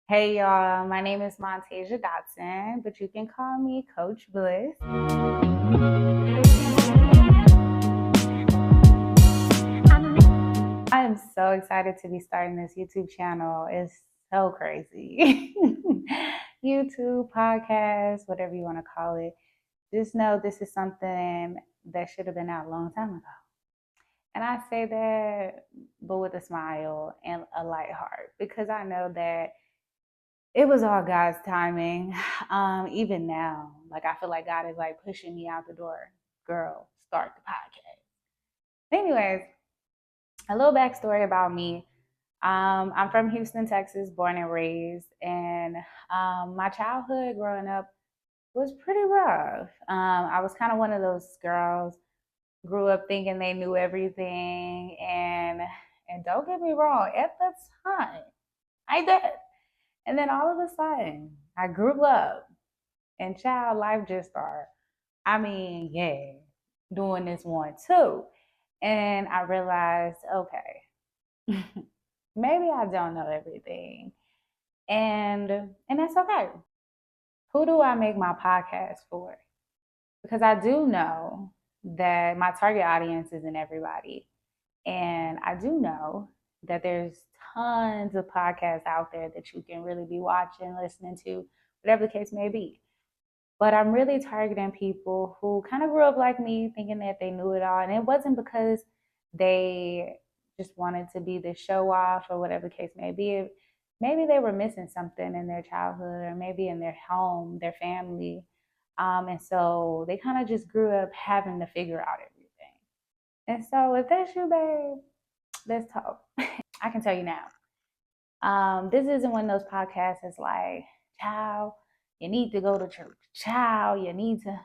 Hey y'all, my name is Montasia Dotson, but you can call me Coach Bliss. I am so excited to be starting this YouTube channel. It's so crazy. YouTube, podcast, whatever you want to call it. Just know this is something that should have been out a long time ago. And I say that, but with a smile and a light heart, because I know that it was all God's timing. Even now, like I feel like God is like pushing me out the door. Girl, start the podcast. Anyways, a little backstory about me. I'm from Houston, Texas, born and raised, and my childhood growing up was pretty rough. I was kind of one of those girls grew up thinking they knew everything, and don't get me wrong, at the time I did. And then all of a sudden, I grew up and child life just started. I mean, yeah, doing this one too. And I realized, okay, maybe I don't know everything. And that's okay. Who do I make my podcast for? Because I do know that my target audience isn't everybody. And I do know that there's tons of podcasts out there that you can really be watching, listening to, whatever the case may be. But I'm really targeting people who kind of grew up like me, thinking that they knew it all. And it wasn't because they just wanted to be the show off or whatever the case may be. Maybe they were missing something in their childhood or maybe in their home, their family. And so they kind of just grew up having to figure out everything. And so if that's you, babe, let's talk. I can tell you now. This isn't one of those podcasts that's like, child, you need to go to church. Child, you need to.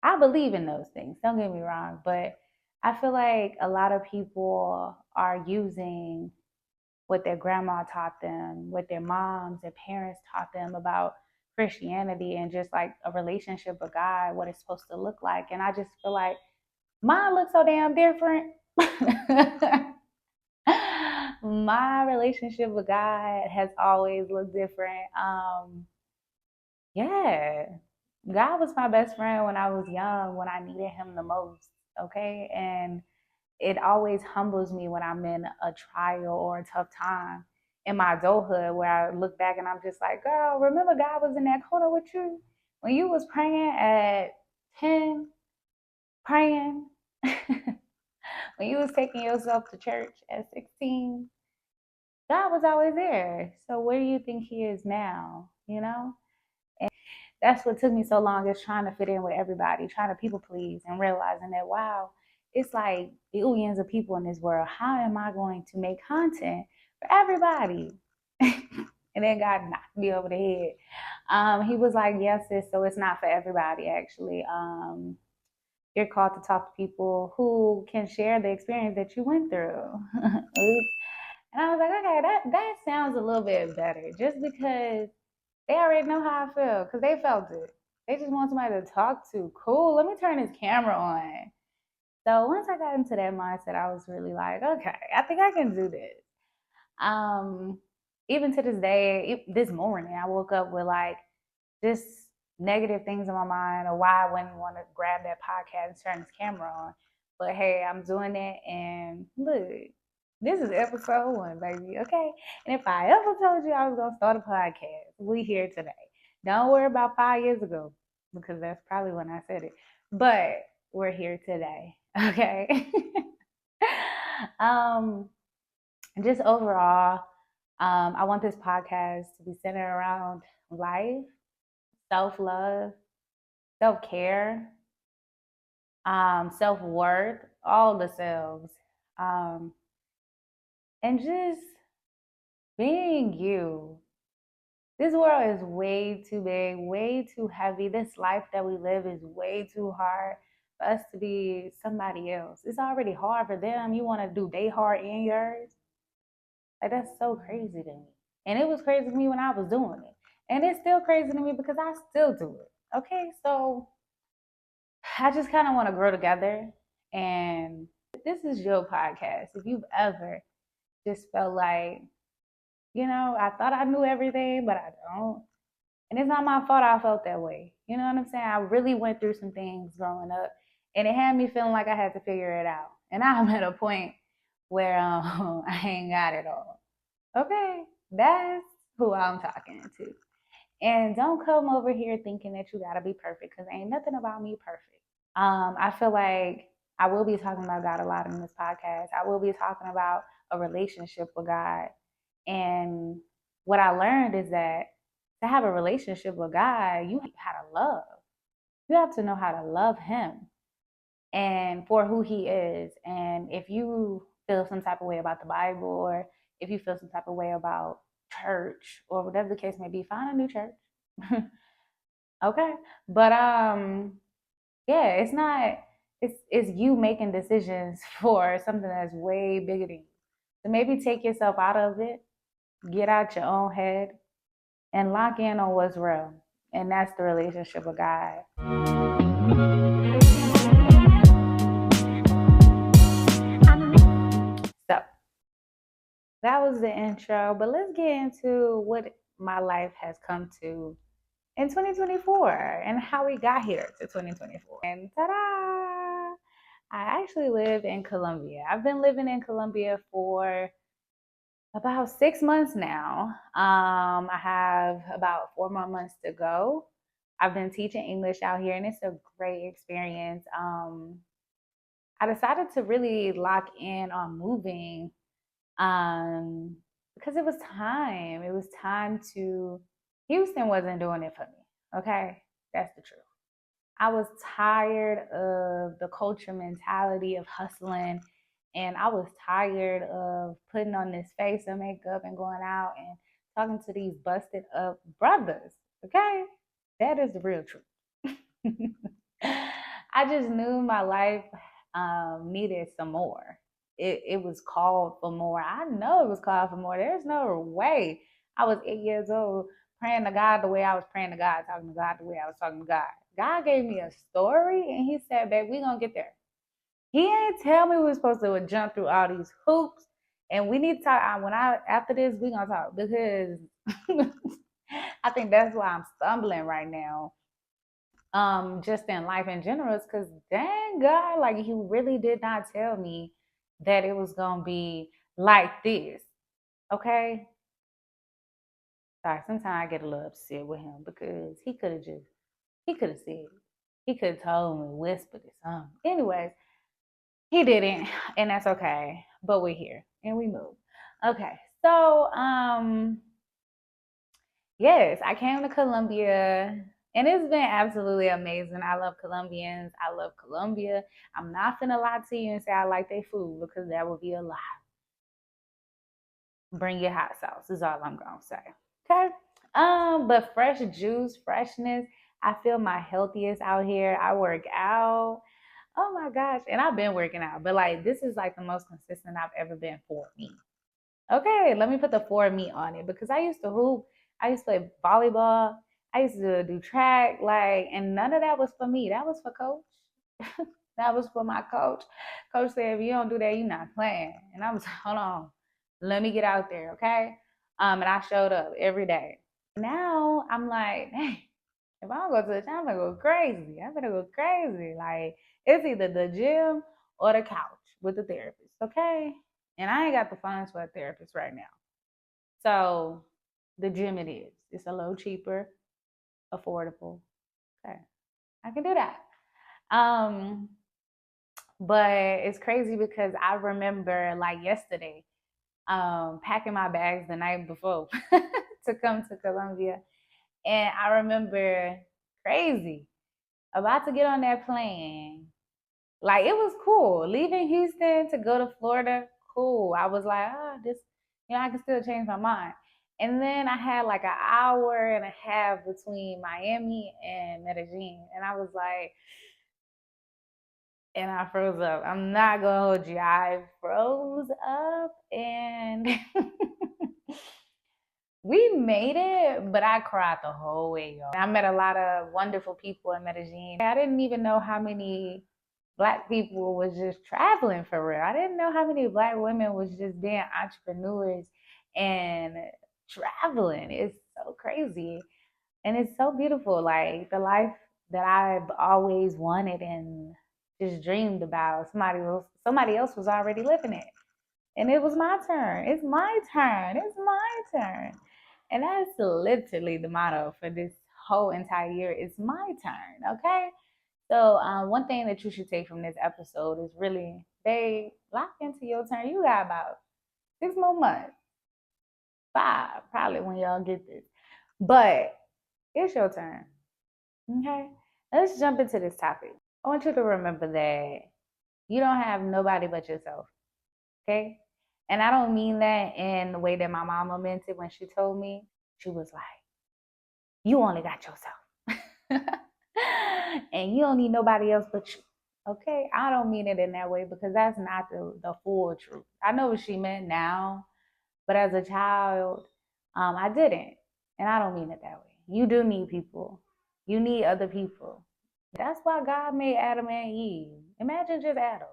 I believe in those things, don't get me wrong, but I feel like a lot of people are using what their grandma taught them, what their moms, their parents taught them about Christianity and just like a relationship with God, what it's supposed to look like. And I just feel like mine looks so damn different. My relationship with God has always looked different. Yeah, God was my best friend when I was young, when I needed Him the most. Okay, and it always humbles me when I'm in a trial or a tough time in my adulthood, where I look back and I'm just like, girl, remember God was in that corner with you when you was praying at 10, praying when you was taking yourself to church at 16. God was always there. So where do you think He is now? You know? And that's what took me so long, is trying to fit in with everybody, trying to people please, and realizing that, wow, it's like billions of people in this world. How am I going to make content for everybody? And then God knocked me over the head. He was like, yes, sis, so it's not for everybody, actually. You're called to talk to people who can share the experience that you went through. Oops. And I was like, okay, that sounds a little bit better, just because they already know how I feel, because they felt it. They just want somebody to talk to. Cool, let me turn this camera on. So once I got into that mindset, I was really like, okay, I think I can do this. Um, Even to this day, this morning, I woke up with like just negative things in my mind, or why I wouldn't want to grab that podcast and turn this camera on. But hey, I'm doing it, and look, this is episode 1, baby. Okay. And if I ever told you I was gonna start a podcast, we here today. Don't worry about 5 years ago, because that's probably when I said it. But we're here today. Okay. um, just overall, I want this podcast to be centered around life, self love, self care, self worth, all the selves, um, and just being you. This world is way too big, way too heavy. This life that we live is way too hard for us to be somebody else. It's already hard for them. You want to do their hard and yours? Like, that's so crazy to me. And it was crazy to me when I was doing it. And it's still crazy to me because I still do it. Okay, so I just kind of want to grow together. And this is your podcast. If you've ever just felt like I thought I knew everything, but I don't. And it's not my fault I felt that way. You know what I'm saying? I really went through some things growing up, and it had me feeling like I had to figure it out. And I'm at a point where I ain't got it all. Okay, that's who I'm talking to. And don't come over here thinking that you gotta be perfect, because ain't nothing about me perfect. I feel like I will be talking about God a lot in this podcast. I will be talking about a relationship with God. And what I learned is that to have a relationship with God, you have how to love. You have to know how to love Him and for who He is. And if you feel some type of way about the Bible, or if you feel some type of way about church, or whatever the case may be, find a new church. Okay. But yeah, it's you making decisions for something that's way bigger than you. So maybe take yourself out of it, get out your own head, and lock in on what's real. And that's the relationship with God. So that was the intro, but let's get into what my life has come to in 2024 and how we got here to 2024. And ta-da! I actually live in Colombia. I've been living in Colombia for about 6 months now. I have about 4 more months to go. I've been teaching English out here, and it's a great experience. I decided to really lock in on moving because it was time. It was time to. Houston wasn't doing it for me. Okay, that's the truth. I was tired of the culture mentality of hustling, and I was tired of putting on this face of makeup and going out and talking to these busted up brothers. Okay, that is the real truth. I just knew my life needed some more. It was called for more. I know it was called for more. There's no way I was 8 years old praying to God the way I was praying to God, talking to God the way I was talking to God. God gave me a story and He said, babe, we gonna get there. He ain't tell me we were supposed to jump through all these hoops. And we need to talk. After this, we gonna talk, because I think that's why I'm stumbling right now. Just in life in general, is because dang God, like He really did not tell me that it was gonna be like this. Okay. Sorry, sometimes I get a little upset with Him, because he could have said, he could have told me, whispered it, something. Anyways, He didn't, and that's okay. But we're here and we move. Okay, so yes, I came to Colombia, and it's been absolutely amazing. I love Colombians. I love Colombia. I'm not finna lie to you and say I like their food, because that would be a lie. Bring your hot sauce is all I'm gonna say. Okay. But fresh juice, freshness. I feel my healthiest out here. I work out. Oh my gosh. And I've been working out, but like this is like the most consistent I've ever been for me. Okay, let me put the for me on it, because I used to hoop, I used to play volleyball, I used to do track, like, and none of that was for me. That was for coach. That was for my coach. Coach said, if you don't do that, you're not playing. And I was, hold on, let me get out there, okay? And I showed up every day. Now I'm like, hey, if I don't go to the gym, I'm gonna go crazy. I'm gonna go crazy. Like, it's either the gym or the couch with the therapist, okay? And I ain't got the funds for a therapist right now. So the gym it is. It's a little cheaper, affordable. Okay. I can do that. Um, but it's crazy because I remember like yesterday, packing my bags the night before to come to Colombia. And I remember crazy about to get on that plane. Like it was cool. Leaving Houston to go to Florida, cool. I was like, this, I can still change my mind. And then I had like an hour and a half between Miami and Medellin. And I was like, and I froze up. I'm not gonna hold you. I froze up, and we made it, but I cried the whole way, y'all. I met a lot of wonderful people in Medellin. I didn't even know how many Black people was just traveling for real. I didn't know how many Black women was just being entrepreneurs and traveling. It's so crazy. And it's so beautiful. Like the life that I've always wanted and just dreamed about. Somebody else was already living it. And it was my turn. It's my turn. It's my turn. And that's literally the motto for this whole entire year. It's my turn. Okay. So one thing that you should take from this episode is really, they lock into your turn. You got about 6 more months, 5 probably when y'all get this, but it's your turn. Okay, let's jump into this topic. I want you to remember that you don't have nobody but yourself. Okay, and I don't mean that in the way that my mama meant it when she told me. She was like, "You only got yourself." And you don't need nobody else but you. Okay, I don't mean it in that way because that's not the full truth. I know what she meant now, but as a child, I didn't, and I don't mean it that way. You do need people. You need other people. That's why God made Adam and Eve. Imagine just Adam.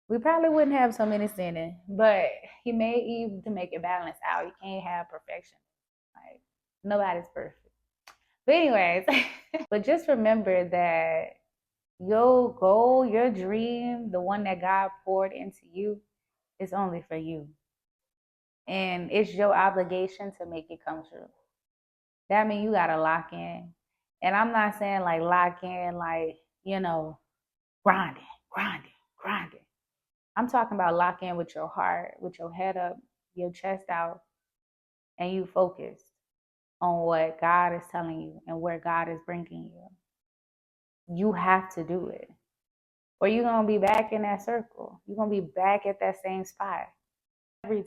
We probably wouldn't have so many sinning, but He made Eve to make it balance out. You can't have perfection. Like nobody's perfect. But anyways, but just remember that your goal, your dream, the one that God poured into you, is only for you. And it's your obligation to make it come true. That means you gotta lock in. And I'm not saying like lock in like, grinding, grinding, grinding. I'm talking about lock in with your heart, with your head up, your chest out, and you focused on what God is telling you and where God is bringing you. You have to do it. Or you're going to be back in that circle. You're going to be back at that same spot. Every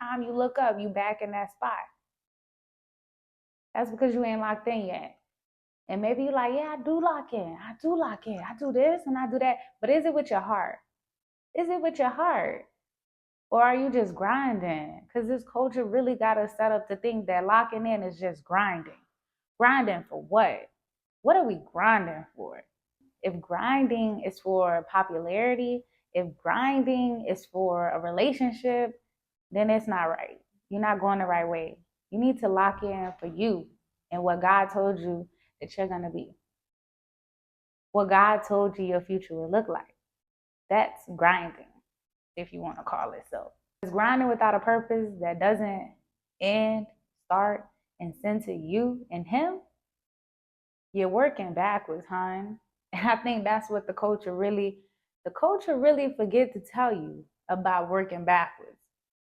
time you look up, you back in that spot. That's because you ain't locked in yet. And maybe you're like, yeah, I do lock in. I do lock in. I do this and I do that. But is it with your heart? Is it with your heart? Or are you just grinding? Because this culture really got us set up to think that locking in is just grinding. Grinding for what? What are we grinding for? If grinding is for popularity, if grinding is for a relationship, then it's not right. You're not going the right way. You need to lock in for you and what God told you that you're going to be. What God told you your future will look like. That's grinding, if you want to call it so. It's grinding without a purpose that doesn't end, start, and center you and Him. You're working backwards, hon. And I think that's what the culture really forget to tell you about working backwards.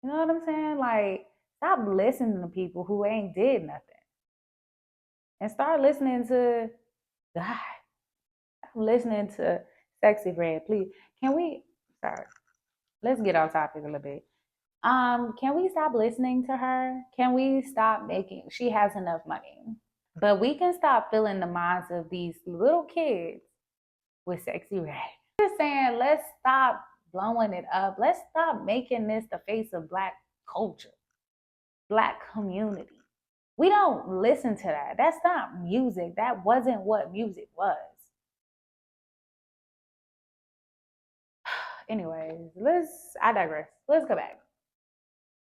You know what I'm saying? Like, stop listening to people who ain't did nothing. And start listening to God. Stop listening to Sexy Red, please. Sorry, let's get off topic a little bit. Can we stop listening to her? Can we stop she has enough money. But we can stop filling the minds of these little kids with Sexy Red. Just saying, let's stop blowing it up. Let's stop making this the face of Black culture, Black community. We don't listen to that. That's not music. That wasn't what music was. Anyways, I digress. Let's go back.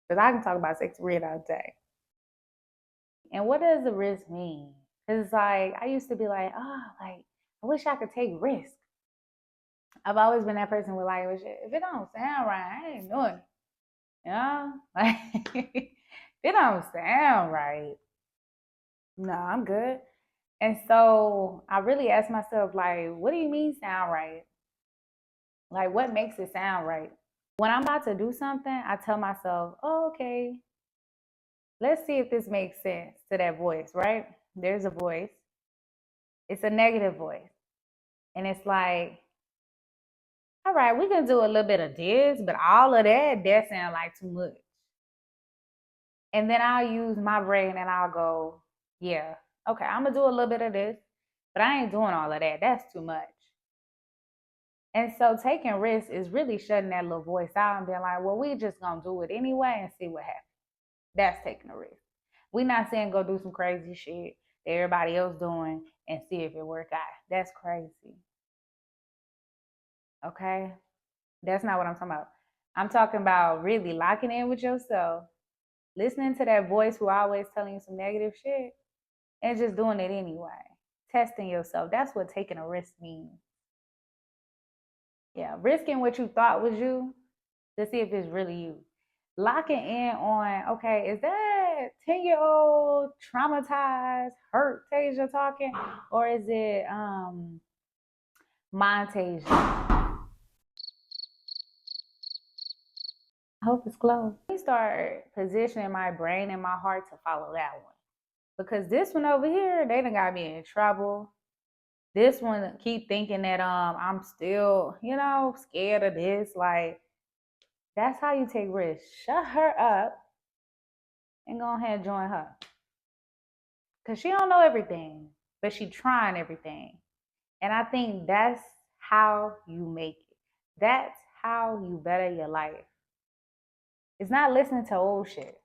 Because I can talk about Sexy Red all day. And what does the risk mean? Because like I used to be like, I wish I could take risks. I've always been that person with like, if it don't sound right, I ain't doing it. You know? Like, if it don't sound right, no, I'm good. And so I really asked myself, like, what do you mean sound right? Like, what makes it sound right? When I'm about to do something, I tell myself, oh, okay, let's see if this makes sense to that voice, right? There's a voice. It's a negative voice. And it's like, all right, we can do a little bit of this, but all of that sounds like too much. And then I'll use my brain and I'll go, yeah, okay, I'm going to do a little bit of this, but I ain't doing all of that. That's too much. And so taking risks is really shutting that little voice out and being like, well, we just going to do it anyway and see what happens. That's taking a risk. We're not saying go do some crazy shit that everybody else doing and see if it work out. That's crazy. Okay? That's not what I'm talking about. I'm talking about really locking in with yourself listening to that voice who always telling you some negative shit and just doing it anyway. Testing yourself. That's what taking a risk means. Yeah, risking what you thought was you to see if it's really you. Locking in on, okay, is that 10-year-old traumatized, hurt Tasia talking? Or is it Montasia? I hope it's close. Let me start positioning my brain and my heart to follow that one. Because this one over here, they done got me in trouble. This one keep thinking that I'm still, scared of this. Like, that's how you take risks. Shut her up and go ahead and join her. Cause she don't know everything, but she trying everything. And I think that's how you make it. That's how you better your life. It's not listening to old shit.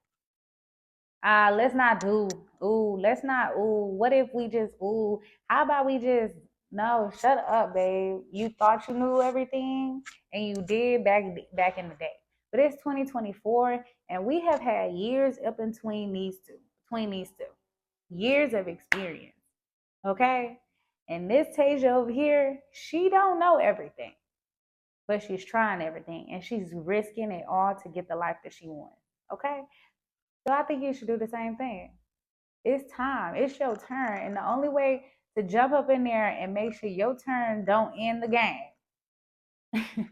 Let's not do, what if we just, how about we just, no, shut up, babe. You thought you knew everything and you did back in the day. But it's 2024 and we have had years up in between these two. Years of experience. Okay? And this Tasia over here, she don't know everything. But she's trying everything and she's risking it all to get the life that she wants. Okay? So I think you should do the same thing. It's time. It's your turn. And the only way to jump up in there and make sure your turn don't end the game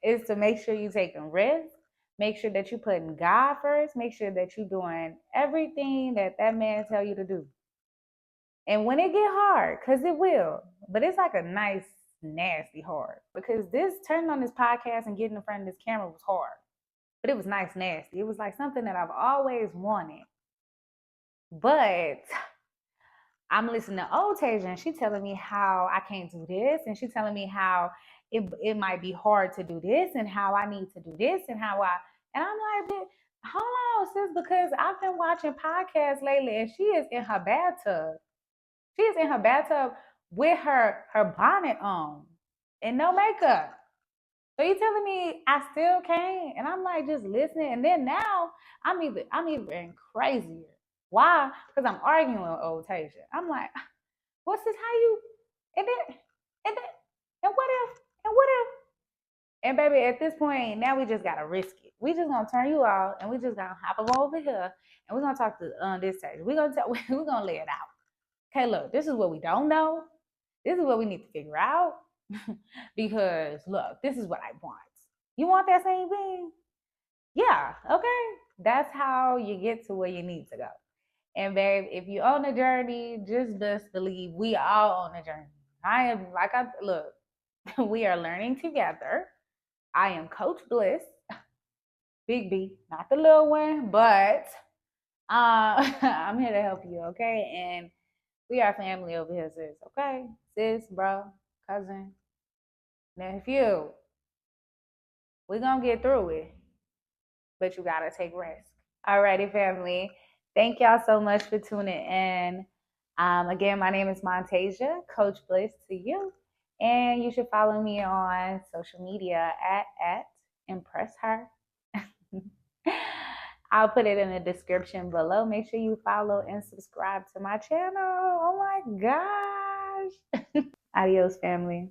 is to make sure you're taking risks. Make sure that you're putting God first. Make sure that you're doing everything that man tell you to do. And when it get hard, because it will, but it's like a nice, nasty hard. Because this turning on this podcast and getting in front of this camera was hard. But it was nice, nasty. It was like something that I've always wanted. But I'm listening to old Tasia and she's telling me how I can't do this. And she's telling me how it might be hard to do this and how I need to do this and and I'm like, hold on, sis, because I've been watching podcasts lately and she is in her bathtub. She is in her bathtub with her bonnet on and no makeup. So you telling me I still can't? And I'm like just listening. And then now I'm even crazier. Why? Because I'm arguing with old Tasia. I'm like, what's this? How you? And then, and then, and what if? And what if? And baby, at this point, now we just gotta risk it. We just gonna turn you out, and we just gonna hop over here, and we're gonna talk to this Tasia. We're gonna lay it out. Okay, look, this is what we don't know. This is what we need to figure out. Because look, this is what I want. You want that same thing? Yeah, okay. That's how you get to where you need to go. And babe, if you're on a journey, just best believe we all on a journey. Look, we are learning together. I am Coach Bliss, Big B, not the little one, but I'm here to help you, okay? And we are family over here, sis, okay? Sis, bro, cousin, nephew. We're gonna get through it, but you gotta take rest. Alrighty, family. Thank y'all so much for tuning in. Again, my name is Montasia, Coach Bliss to you. And you should follow me on social media at Impress Her. I'll put it in the description below. Make sure you follow and subscribe to my channel. Oh my gosh. Adios, family.